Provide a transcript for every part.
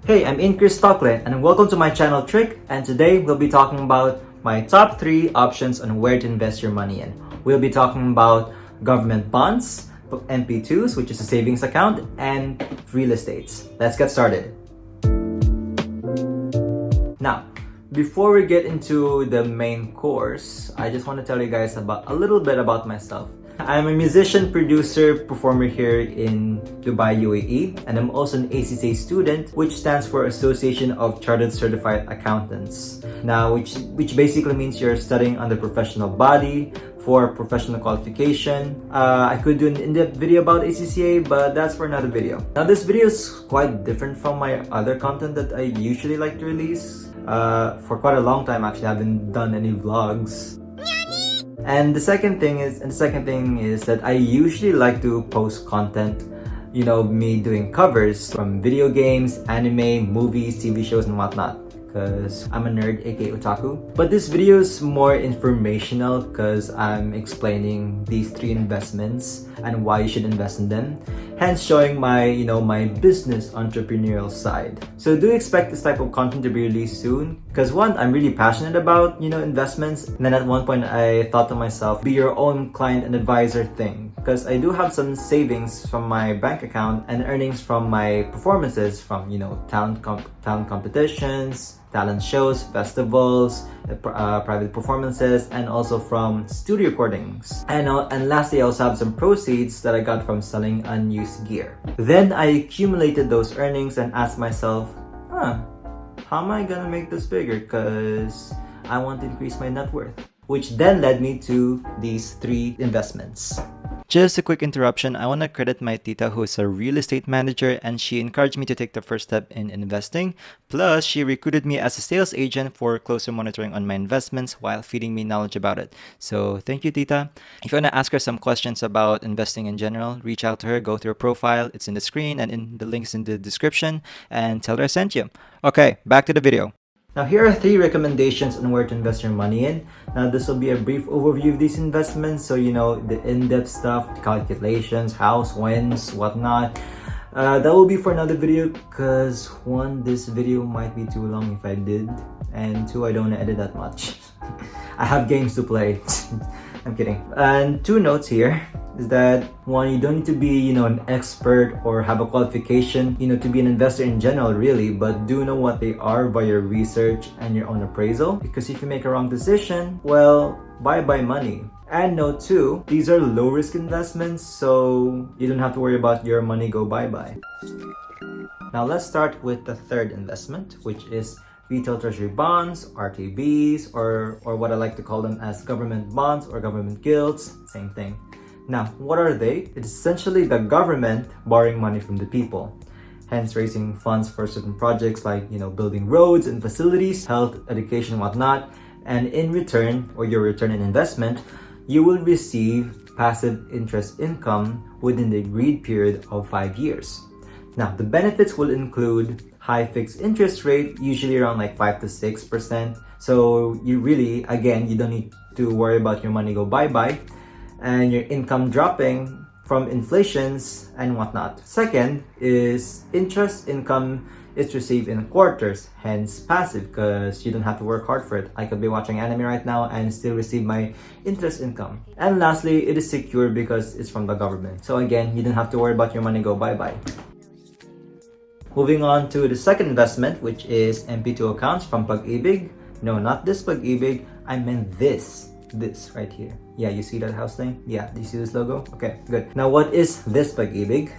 Hey, I'm Chris and welcome to my channel Trick, and today we'll be talking about my top 3 options on where to invest your money in. We'll be talking about government bonds, MP2s, which is a savings account, and real estates. Let's get started. Now, before we get into the main course, I just want to tell you guys a little bit about myself. I'm a musician, producer, performer here in Dubai, UAE, and I'm also an ACCA student, which stands for Association of Chartered Certified Accountants. Now, which basically means you're studying under professional body for professional qualification. I could do an in-depth video about ACCA, but that's for another video. Now, this video is quite different from my other content that I usually like to release. For quite a long time, actually, I haven't done any vlogs. And the second thing is that I usually like to post content, me doing covers from video games, anime, movies, TV shows, and whatnot. Because I'm a nerd, aka otaku. But this video is more informational because I'm explaining these 3 investments and why you should invest in them. Hence showing my, my business entrepreneurial side. So do expect this type of content to be released soon. Because one, I'm really passionate about, investments. And then at one point I thought to myself, be your own client and advisor thing. Because I do have some savings from my bank account and earnings from my performances from, talent competitions, talent shows, festivals, private performances, and also from studio recordings. And lastly, I also have some proceeds that I got from selling unused gear. Then I accumulated those earnings and asked myself, how am I gonna make this bigger? Because I want to increase my net worth. Which then led me to these 3 investments. Just a quick interruption. I want to credit my tita, who is a real estate manager, and she encouraged me to take the first step in investing. Plus, she recruited me as a sales agent for closer monitoring on my investments while feeding me knowledge about it. So thank you, tita. If you want to ask her some questions about investing in general, reach out to her, go through her profile. It's in the screen and in the links in the description, and tell her I sent you. Okay, back to the video. Now, here are 3 recommendations on where to invest your money in. Now, this will be a brief overview of these investments. So, the in-depth stuff, calculations, house, wins, whatnot. That will be for another video because 1, this video might be too long if I did. And 2, I don't want to edit that much. I have games to play. I'm kidding. And 2 notes here is that 1, you don't need to be, an expert or have a qualification, to be an investor in general, really, but do know what they are by your research and your own appraisal. Because if you make a wrong decision, well, bye-bye money. And note 2, these are low-risk investments, so you don't have to worry about your money go bye-bye. Now let's start with the 3rd investment, which is retail treasury bonds, RTBs, or what I like to call them as government bonds or government gilts, same thing. Now, what are they? It's essentially the government borrowing money from the people, hence raising funds for certain projects like, building roads and facilities, health, education, whatnot. And in return, or your return in investment, you will receive passive interest income within the agreed period of 5 years. Now, the benefits will include high fixed interest rate, usually around like 5 to 6%. So you really, again, you don't need to worry about your money go bye-bye and your income dropping from inflations and whatnot. Second is interest income is received in quarters, hence passive, because you don't have to work hard for it. I could be watching anime right now and still receive my interest income. And lastly, it is secure because it's from the government. So again, you don't have to worry about your money go bye-bye. Moving on to the 2nd investment, which is MP2 Accounts from Pagibig. No, not this Pagibig. I meant this right here. Yeah, you see that house thing? Yeah, do you see this logo? Okay, good. Now, what is this Pagibig?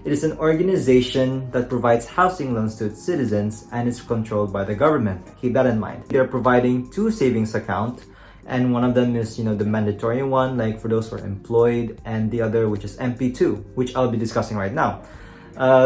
It is an organization that provides housing loans to its citizens and is controlled by the government. Keep that in mind. They are providing 2 savings accounts, and one of them is, the mandatory one, like for those who are employed, and the other, which is MP2, which I'll be discussing right now.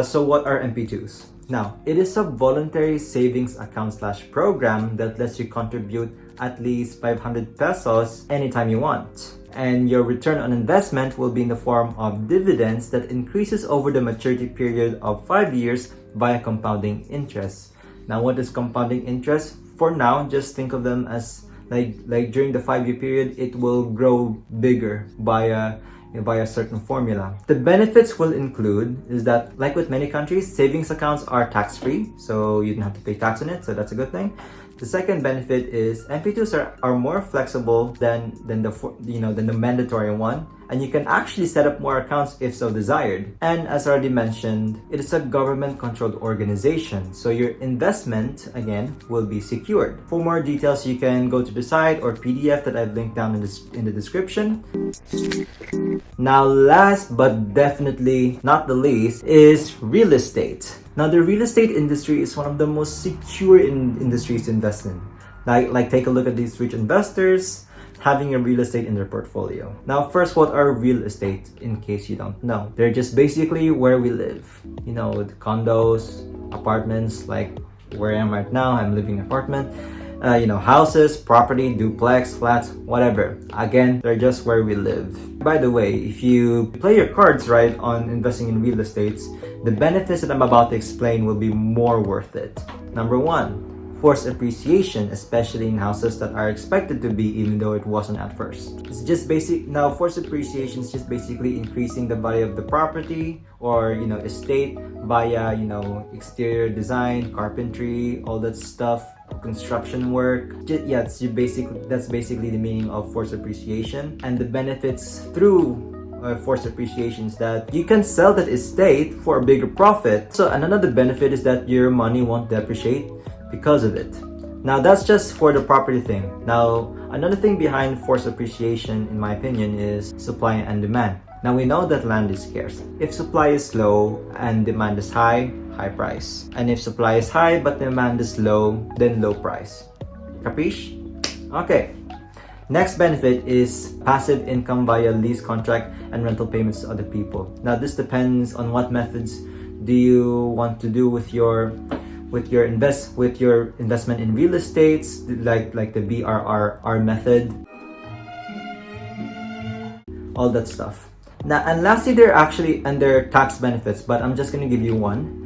So what are MP2s? Now, it is a voluntary savings account / program that lets you contribute at least 500 pesos anytime you want. And your return on investment will be in the form of dividends that increases over the maturity period of 5 years via compounding interest. Now, what is compounding interest? For now, just think of them as like during the 5-year period, it will grow bigger by by a certain formula. The benefits will include is that, like with many countries, savings accounts are tax-free, so you don't have to pay tax on it, so that's a good thing. The second benefit is MP2s are more flexible than the mandatory one, and you can actually set up more accounts if so desired. And as already mentioned, it is a government-controlled organization, so your investment, again, will be secured. For more details, you can go to the site or PDF that I've linked down in the description. Now, last but definitely not the least is real estate. Now, the real estate industry is one of the most secure industries to invest in. Like take a look at these rich investors having a real estate in their portfolio. Now, first, what are real estate, in case you don't know? They're just basically where we live. You know, the condos, apartments, like where I am right now, I'm living in an apartment. Houses, property, duplex, flats, whatever. Again, they're just where we live. By the way, if you play your cards right on investing in real estates, the benefits that I'm about to explain will be more worth it. Number one, forced appreciation, especially in houses that are expected to be, even though it wasn't at first. It's just basic. Now, forced appreciation is just basically increasing the value of the property or estate via exterior design, carpentry, all that stuff, construction work. That's basically the meaning of forced appreciation. And the benefits through forced appreciation is that you can sell that estate for a bigger profit. So another benefit is that your money won't depreciate because of it. Now, that's just for the property thing. Now, another thing behind forced appreciation, in my opinion, is supply and demand. Now, we know that land is scarce. If supply is low and demand is high, high price. And if supply is high but demand is low, then low price. Capiche? Okay. Next benefit is passive income via lease contract and rental payments to other people. Now, this depends on what methods do you want to do with your investment in real estates, like the BRRR method, all that stuff. Now, and lastly, there are tax benefits, but I'm just gonna give you one.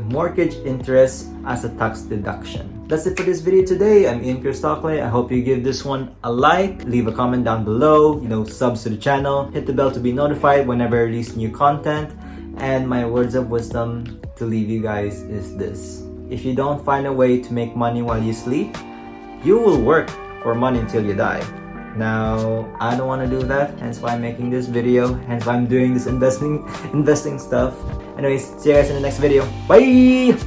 Mortgage interest as a tax deduction. That's it for this video today. I'm Ian Stockley. I hope you give this one a like, leave a comment down below, subs to the channel, hit the bell to be notified whenever I release new content. And my words of wisdom to leave you guys is this: if you don't find a way to make money while you sleep, you will work for money until you die. Now, I don't want to do that, hence why I'm making this video, hence why I'm doing this investing stuff. Anyways, see you guys in the next video. Bye!